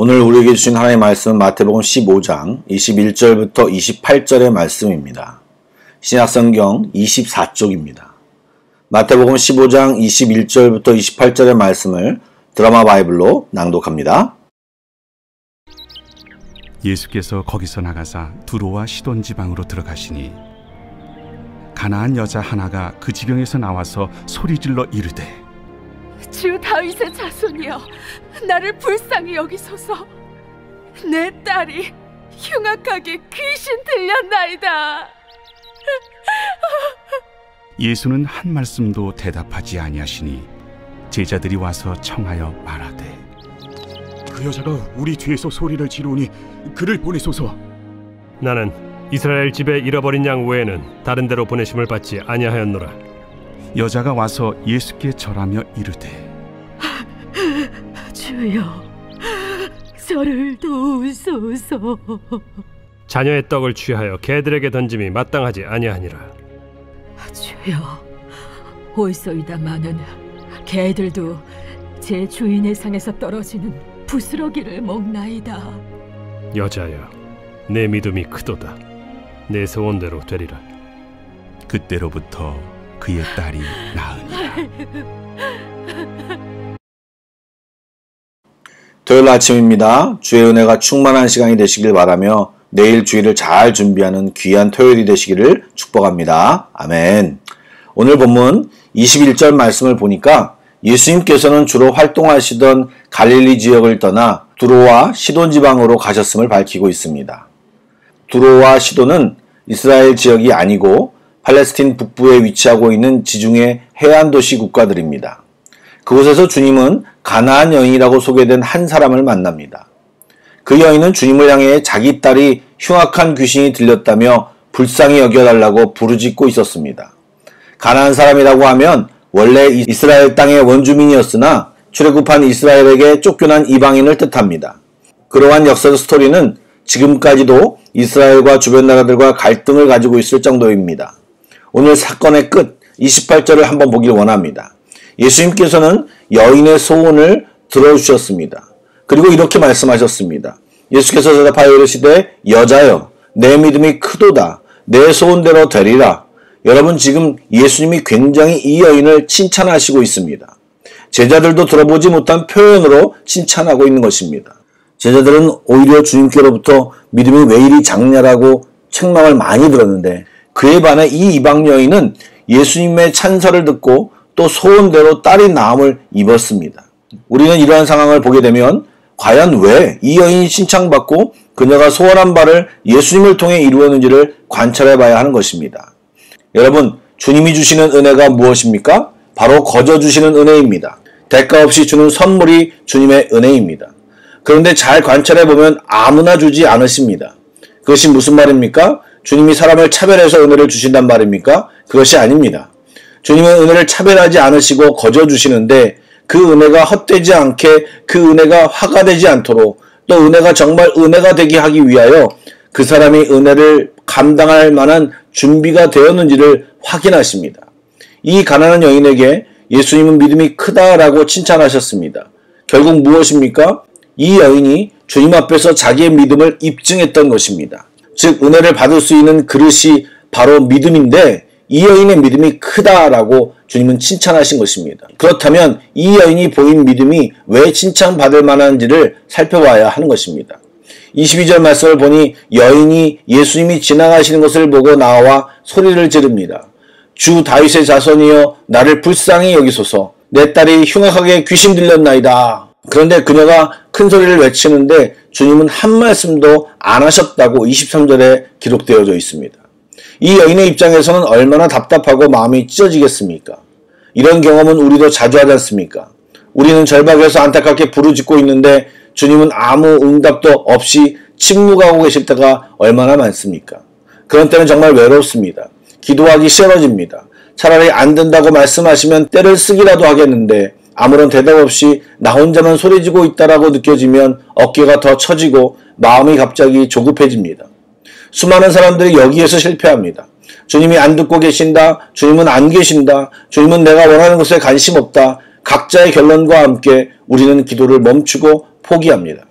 오늘 우리에게 주신 하나님의 말씀은 마태복음 15장 21절부터 28절의 말씀입니다. 신약성경 24쪽입니다. 마태복음 15장 21절부터 28절의 말씀을 드라마 바이블로 낭독합니다. 예수께서 거기서 나가사 두로와 시돈 지방으로 들어가시니 가나안 여자 하나가 그 지경에서 나와서 소리질러 이르되 주 다윗의 자손이여, 나를 불쌍히 여기소서. 내 딸이 흉악하게 귀신 들렸나이다. 예수는 한 말씀도 대답하지 아니하시니 제자들이 와서 청하여 말하되 그 여자가 우리 뒤에서 소리를 지르니 그를 보내소서. 나는 이스라엘 집에 잃어버린 양 외에는 다른 데로 보내심을 받지 아니하였노라. 여자가 와서 예수께 절하며 이르되 주여, 저를 도우소서. 자녀의 떡을 취하여 개들에게 던짐이 마땅하지 아니하니라. 주여, 옳소이다마는 개들도 제 주인의 상에서 떨어지는 부스러기를 먹나이다. 여자여, 내 믿음이 크도다. 내 소원대로 되리라. 그때로부터 그의 딸이 나으니라. 토요일 아침입니다. 주의 은혜가 충만한 시간이 되시길 바라며 내일 주일을 잘 준비하는 귀한 토요일이 되시기를 축복합니다. 아멘. 오늘 본문 21절 말씀을 보니까 예수님께서는 주로 활동하시던 갈릴리 지역을 떠나 두로와 시돈 지방으로 가셨음을 밝히고 있습니다. 두로와 시돈은 이스라엘 지역이 아니고 팔레스틴 북부에 위치하고 있는 지중해 해안 도시 국가들입니다. 그곳에서 주님은 가나안 여인이라고 소개된 한 사람을 만납니다. 그 여인은 주님을 향해 자기 딸이 흉악한 귀신이 들렸다며 불쌍히 여겨달라고 부르짖고 있었습니다. 가나안 사람이라고 하면 원래 이스라엘 땅의 원주민이었으나 출애굽한 이스라엘에게 쫓겨난 이방인을 뜻합니다. 그러한 역사적 스토리는 지금까지도 이스라엘과 주변 나라들과 갈등을 가지고 있을 정도입니다. 오늘 사건의 끝 28절을 한번 보길 원합니다. 예수님께서는 여인의 소원을 들어주셨습니다. 그리고 이렇게 말씀하셨습니다. 예수께서 대답하여 이르시되 여자여, 내 믿음이 크도다. 내 소원대로 되리라. 여러분, 지금 예수님이 굉장히 이 여인을 칭찬하시고 있습니다. 제자들도 들어보지 못한 표현으로 칭찬하고 있는 것입니다. 제자들은 오히려 주님께로부터 믿음이 왜 이리 작냐라고 책망을 많이 들었는데 그에 반해 이 이방 여인은 예수님의 찬사를 듣고 또 소원대로 딸이 나음을 입었습니다. 우리는 이러한 상황을 보게 되면 과연 왜 이 여인이 칭찬받고 그녀가 소원한 바를 예수님을 통해 이루었는지를 관찰해 봐야 하는 것입니다. 여러분, 주님이 주시는 은혜가 무엇입니까? 바로 거저 주시는 은혜입니다. 대가 없이 주는 선물이 주님의 은혜입니다. 그런데 잘 관찰해 보면 아무나 주지 않으십니다. 그것이 무슨 말입니까? 주님이 사람을 차별해서 은혜를 주신단 말입니까? 그것이 아닙니다. 주님은 은혜를 차별하지 않으시고 거저 주시는데 그 은혜가 헛되지 않게 그 은혜가 화가 되지 않도록 또 은혜가 정말 은혜가 되게 하기 위하여 그 사람이 은혜를 감당할 만한 준비가 되었는지를 확인하십니다. 이 가난한 여인에게 예수님은 믿음이 크다라고 칭찬하셨습니다. 결국 무엇입니까? 이 여인이 주님 앞에서 자기의 믿음을 입증했던 것입니다. 즉 은혜를 받을 수 있는 그릇이 바로 믿음인데 이 여인의 믿음이 크다라고 주님은 칭찬하신 것입니다. 그렇다면 이 여인이 보인 믿음이 왜 칭찬받을 만한지를 살펴봐야 하는 것입니다. 22절 말씀을 보니 여인이 예수님이 지나가시는 것을 보고 나와 소리를 지릅니다. 주 다윗의 자손이여, 나를 불쌍히 여기소서. 내 딸이 흉악하게 귀신 들렸나이다. 그런데 그녀가 큰 소리를 외치는데 주님은 한 말씀도 안 하셨다고 23절에 기록되어져 있습니다. 이 여인의 입장에서는 얼마나 답답하고 마음이 찢어지겠습니까? 이런 경험은 우리도 자주 하지 않습니까? 우리는 절박해서 안타깝게 부르짖고 있는데 주님은 아무 응답도 없이 침묵하고 계실 때가 얼마나 많습니까? 그런 때는 정말 외롭습니다. 기도하기 싫어집니다. 차라리 안 된다고 말씀하시면 때를 쓰기라도 하겠는데 아무런 대답 없이 나 혼자만 소리지고 있다라고 느껴지면 어깨가 더 처지고 마음이 갑자기 조급해집니다. 수많은 사람들이 여기에서 실패합니다. 주님이 안 듣고 계신다. 주님은 안 계신다. 주님은 내가 원하는 것에 관심 없다. 각자의 결론과 함께 우리는 기도를 멈추고 포기합니다.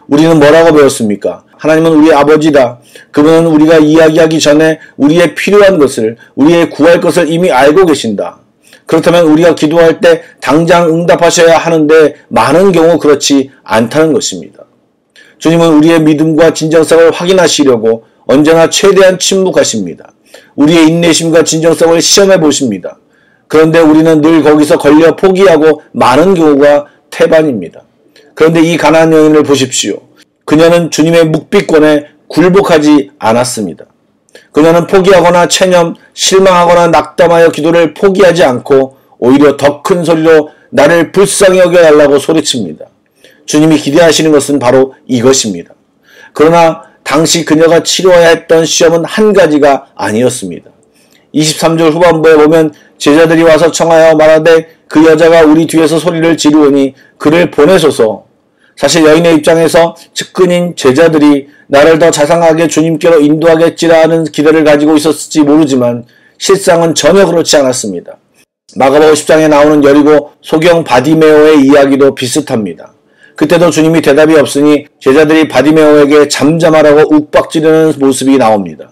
우리는 뭐라고 배웠습니까? 하나님은 우리의 아버지다. 그분은 우리가 이야기하기 전에 우리의 필요한 것을, 우리의 구할 것을 이미 알고 계신다. 그렇다면 우리가 기도할 때 당장 응답하셔야 하는데 많은 경우 그렇지 않다는 것입니다. 주님은 우리의 믿음과 진정성을 확인하시려고 언제나 최대한 침묵하십니다. 우리의 인내심과 진정성을 시험해 보십니다. 그런데 우리는 늘 거기서 걸려 포기하고 많은 경우가 태반입니다. 그런데 이 가나안 여인을 보십시오. 그녀는 주님의 묵비권에 굴복하지 않았습니다. 그녀는 포기하거나 체념, 실망하거나 낙담하여 기도를 포기하지 않고 오히려 더 큰 소리로 나를 불쌍히 여겨달라고 소리칩니다. 주님이 기대하시는 것은 바로 이것입니다. 그러나 당시 그녀가 치러야 했던 시험은 한 가지가 아니었습니다. 23절 후반부에 보면 제자들이 와서 청하여 말하되 그 여자가 우리 뒤에서 소리를 지르오니 그를 보내소서. 사실 여인의 입장에서 측근인 제자들이 나를 더 자상하게 주님께로 인도하겠지라 하는 기대를 가지고 있었을지 모르지만 실상은 전혀 그렇지 않았습니다. 마가복음 10장에 나오는 여리고 소경 바디메오의 이야기도 비슷합니다. 그때도 주님이 대답이 없으니 제자들이 바디메오에게 잠잠하라고 욱박지르는 모습이 나옵니다.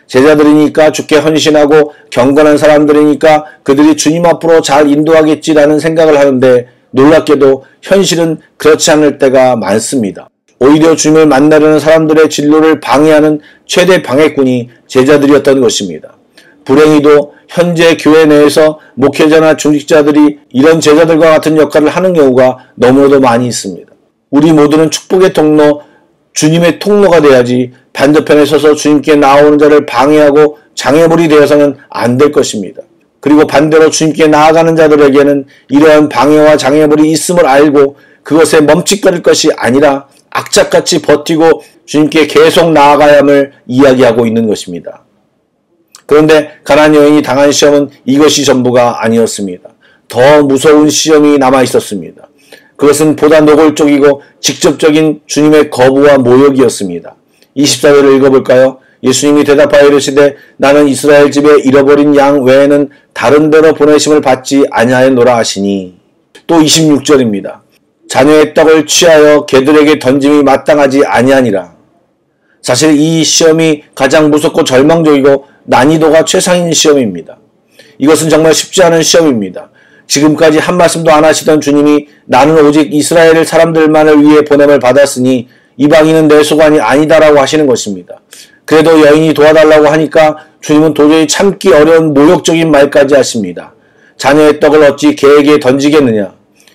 제자들이니까 주께 헌신하고 경건한 사람들이니까 그들이 주님 앞으로 잘 인도하겠지라는 생각을 하는데 놀랍게도 현실은 그렇지 않을 때가 많습니다. 오히려 주님을 만나려는 사람들의 진로를 방해하는 최대 방해꾼이 제자들이었던 것입니다. 불행히도 현재 교회 내에서 목회자나 중직자들이 이런 제자들과 같은 역할을 하는 경우가 너무나도 많이 있습니다. 우리 모두는 축복의 통로, 주님의 통로가 돼야지 반대편에 서서 주님께 나오는 자를 방해하고 장애물이 되어서는 안 될 것입니다. 그리고 반대로 주님께 나아가는 자들에게는 이러한 방해와 장애물이 있음을 알고 그것에 멈칫거릴 것이 아니라 악착같이 버티고 주님께 계속 나아가야 함을 이야기하고 있는 것입니다. 그런데 가나안 여인이 당한 시험은 이것이 전부가 아니었습니다. 더 무서운 시험이 남아 있었습니다. 그것은 보다 노골적이고 직접적인 주님의 거부와 모욕이었습니다. 24절을 읽어볼까요? 예수님이 대답하여 이르시되 나는 이스라엘 집에 잃어버린 양 외에는 다른 데로 보내심을 받지 아니하였노라 하시니. 또 26절입니다. 자녀의 떡을 취하여 개들에게 던짐이 마땅하지 아니하니라. 사실 이 시험이 가장 무섭고 절망적이고 난이도가 최상인 시험입니다. 이것은 정말 쉽지 않은 시험입니다. 지금까지 한 말씀도 안 하시던 주님이 나는 오직 이스라엘 사람들만을 위해 보냄을 받았으니 이방인은 내 소관이 아니다라고 하시는 것입니다. 그래도 여인이 도와달라고 하니까 주님은 도저히 참기 어려운 모욕적인 말까지 하십니다. 자녀의 떡을 어찌 개에게 던지겠느냐.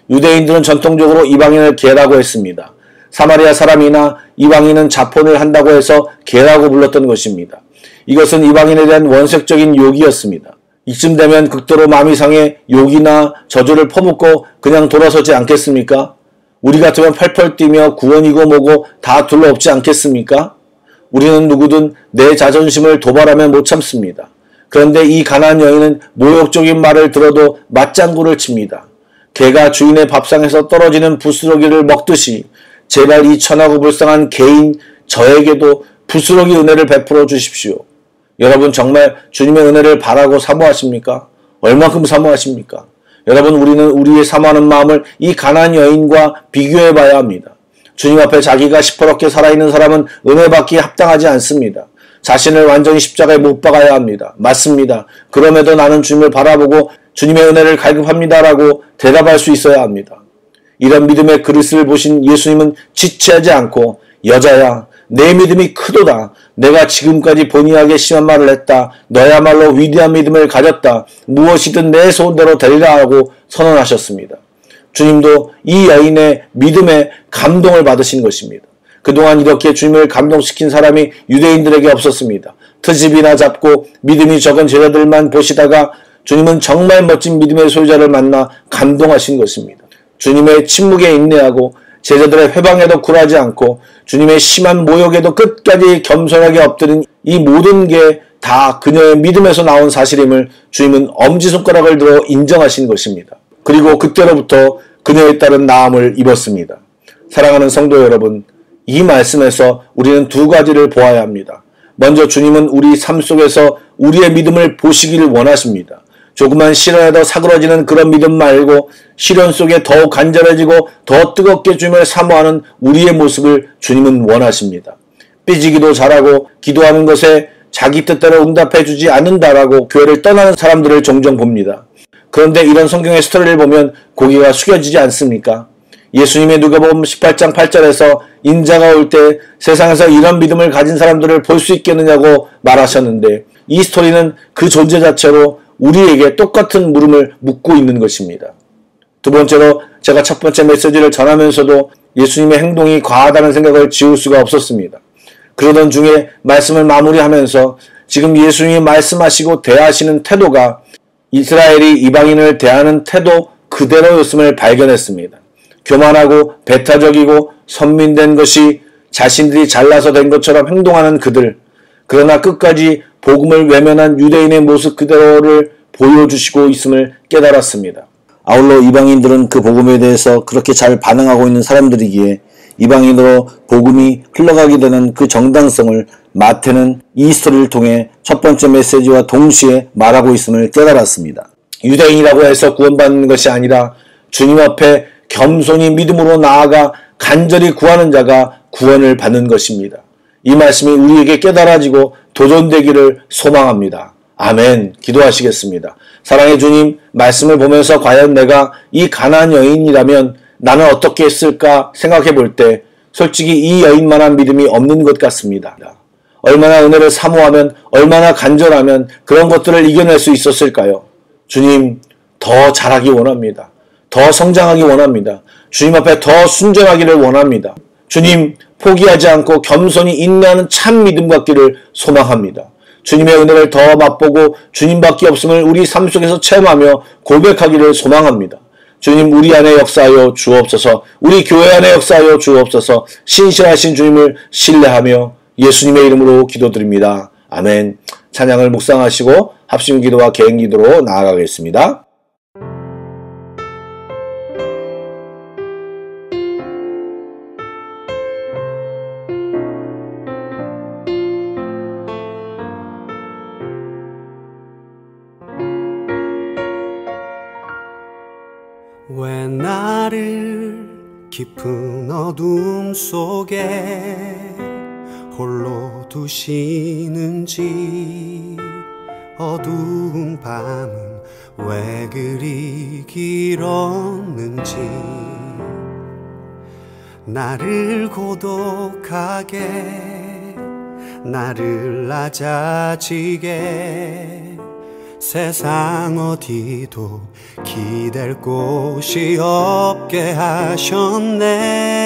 유대인들은 전통적으로 이방인을 개라고 했습니다. 사마리아 사람이나 이방인은 자폰을 한다고 해서 개라고 불렀던 것입니다. 이것은 이방인에 대한 원색적인 욕이었습니다. 이쯤 되면 극도로 마음이 상해 욕이나 저주를 퍼붓고 그냥 돌아서지 않겠습니까? 우리 같으면 펄펄 뛰며 구원이고 뭐고 다 둘러엎지 않겠습니까? 우리는 누구든 내 자존심을 도발하면 못 참습니다. 그런데 이 가나안 여인은 모욕적인 말을 들어도 맞장구를 칩니다. 개가 주인의 밥상에서 떨어지는 부스러기를 먹듯이 제발 이 천하고 불쌍한 개인 저에게도 부스러기 은혜를 베풀어 주십시오. 여러분 정말 주님의 은혜를 바라고 사모하십니까? 얼마큼 사모하십니까? 여러분 우리는 우리의 사모하는 마음을 이 가나안 여인과 비교해 봐야 합니다. 주님 앞에 자기가 시퍼렇게 살아있는 사람은 은혜 받기에 합당하지 않습니다. 자신을 완전히 십자가에 못 박아야 합니다. 맞습니다. 그럼에도 나는 주님을 바라보고 주님의 은혜를 갈급합니다라고 대답할 수 있어야 합니다. 이런 믿음의 그릇을 보신 예수님은 지체하지 않고 여자야 내 믿음이 크도다. 내가 지금까지 본의하게 심한 말을 했다. 너야말로 위대한 믿음을 가졌다. 무엇이든 내 소원대로 되리라 하고 선언하셨습니다. 주님도 이 여인의 믿음에 감동을 받으신 것입니다. 그동안 이렇게 주님을 감동시킨 사람이 유대인들에게 없었습니다. 트집이나 잡고 믿음이 적은 제자들만 보시다가 주님은 정말 멋진 믿음의 소유자를 만나 감동하신 것입니다. 주님의 침묵에 인내하고 제자들의 회방에도 굴하지 않고 주님의 심한 모욕에도 끝까지 겸손하게 엎드린 이 모든 게 다 그녀의 믿음에서 나온 사실임을 주님은 엄지손가락을 들어 인정하신 것입니다. 그리고 그때로부터 그녀에 따른 나음을 입었습니다. 사랑하는 성도 여러분, 이 말씀에서 우리는 두 가지를 보아야 합니다. 먼저 주님은 우리 삶 속에서 우리의 믿음을 보시기를 원하십니다. 조그만 시련에도 사그러지는 그런 믿음 말고 시련 속에 더욱 간절해지고 더 뜨겁게 주님을 사모하는 우리의 모습을 주님은 원하십니다. 삐지기도 잘하고 기도하는 것에 자기 뜻대로 응답해 주지 않는다라고 교회를 떠나는 사람들을 종종 봅니다. 그런데 이런 성경의 스토리를 보면 고개가 숙여지지 않습니까? 예수님의 누가복음 18장 8절에서 인자가 올 때 세상에서 이런 믿음을 가진 사람들을 볼 수 있겠느냐고 말하셨는데, 이 스토리는 그 존재 자체로 우리에게 똑같은 물음을 묻고 있는 것입니다. 두 번째로, 제가 첫 번째 메시지를 전하면서도 예수님의 행동이 과하다는 생각을 지울 수가 없었습니다. 그러던 중에 말씀을 마무리하면서 지금 예수님이 말씀하시고 대하시는 태도가 이스라엘이 이방인을 대하는 태도 그대로였음을 발견했습니다. 교만하고 배타적이고 선민된 것이 자신들이 잘나서 된 것처럼 행동하는 그들, 그러나 끝까지 복음을 외면한 유대인의 모습 그대로를 보여주시고 있음을 깨달았습니다. 아울러 이방인들은 그 복음에 대해서 그렇게 잘 반응하고 있는 사람들이기에 이방인으로 복음이 흘러가게 되는 그 정당성을 마태는 이 스토리를 통해 첫 번째 메시지와 동시에 말하고 있음을 깨달았습니다. 유대인이라고 해서 구원받는 것이 아니라 주님 앞에 겸손히 믿음으로 나아가 간절히 구하는 자가 구원을 받는 것입니다. 이 말씀이 우리에게 깨달아지고 도전되기를 소망합니다. 아멘. 기도하시겠습니다. 사랑의 주님, 말씀을 보면서 과연 내가 이 가난한 여인이라면 나는 어떻게 했을까 생각해 볼 때 솔직히 이 여인만한 믿음이 없는 것 같습니다. 얼마나 은혜를 사모하면, 얼마나 간절하면 그런 것들을 이겨낼 수 있었을까요? 주님, 더 잘하기 원합니다. 더 성장하기 원합니다. 주님 앞에 더 순전하기를 원합니다. 주님, 포기하지 않고 겸손히 인내하는 참 믿음 갖기를 소망합니다. 주님의 은혜를 더 맛보고 주님밖에 없음을 우리 삶 속에서 체험하며 고백하기를 소망합니다. 주님, 우리 안에 역사하여 주옵소서. 우리 교회 안에 역사하여 주옵소서. 신실하신 주님을 신뢰하며 예수님의 이름으로 기도드립니다. 아멘. 찬양을 묵상하시고 합심 기도와 개인 기도로 나아가겠습니다. 왜 나를 깊은 어둠 속에 홀로 두시는지, 어두운 밤은 왜 그리 길었는지, 나를 고독하게, 나를 낮아지게, 세상 어디도 기댈 곳이 없게 하셨네.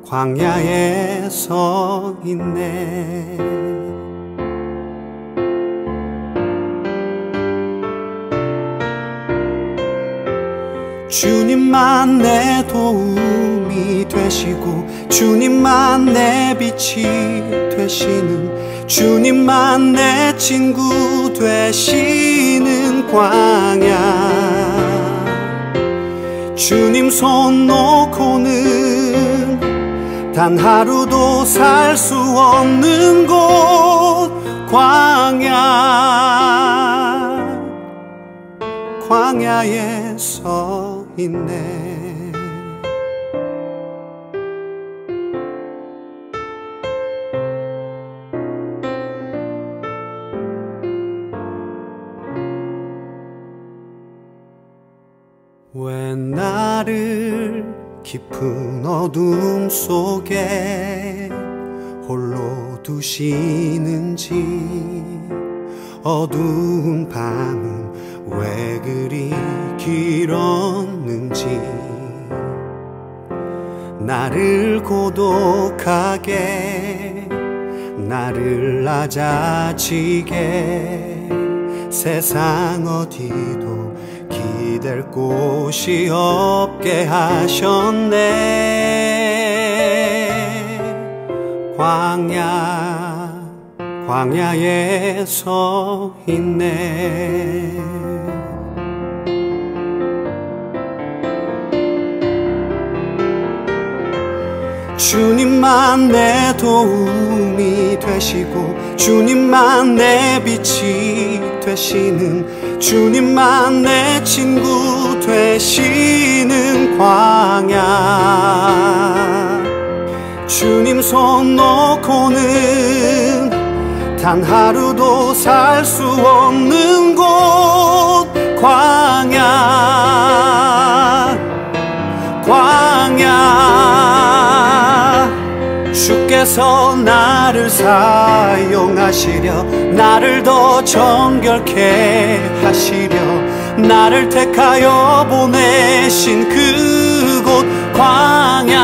광야에 서 있네. 주님만 내 도움이 되시고, 주님만 내 빛이 되시는, 주님만 내 친구 되시는 광야. 주님 손 놓고는 단 하루도 살 수 없는 곳, 광야에 서 있네. 왜 나를 깊은 어둠 속에 홀로 두시는지, 어두운 밤은 왜 그리 길었는지, 나를 고독하게, 나를 낮아지게, 세상 어디도 기댈 곳이 없게 하셨네. 광야에 서 있네. 주님만 내 도움이 되시고 주님만 내 빛이 되시는 주님만 내 친구 되시는 광야. 주님 손 놓고는 단 하루도 살 수 없는 곳 광야. 광야. 주께서 나를 사용하시려 나를 더 정결케 하시려 나를 택하여 보내신 그곳 광야.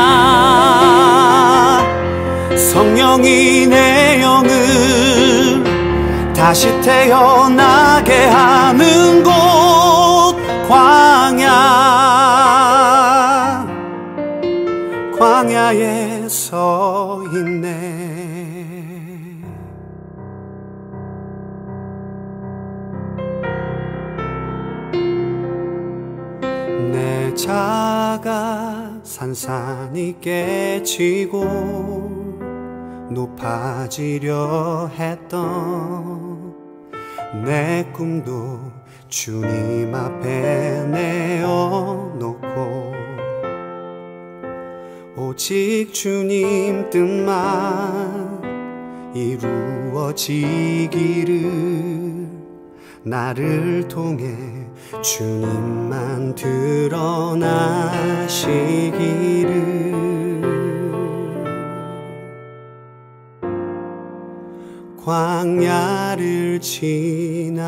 성령이 내 영을 다시 태어나게 하는 곳 광야. 광야에 서 있네. 내 자가 산산이 깨지고 높아지려 했던 내 꿈도 주님 앞에 내어놓고 오직 주님 뜻만 이루어지기를 나를 통해 주님만 드러나시기를. 광야를 지나며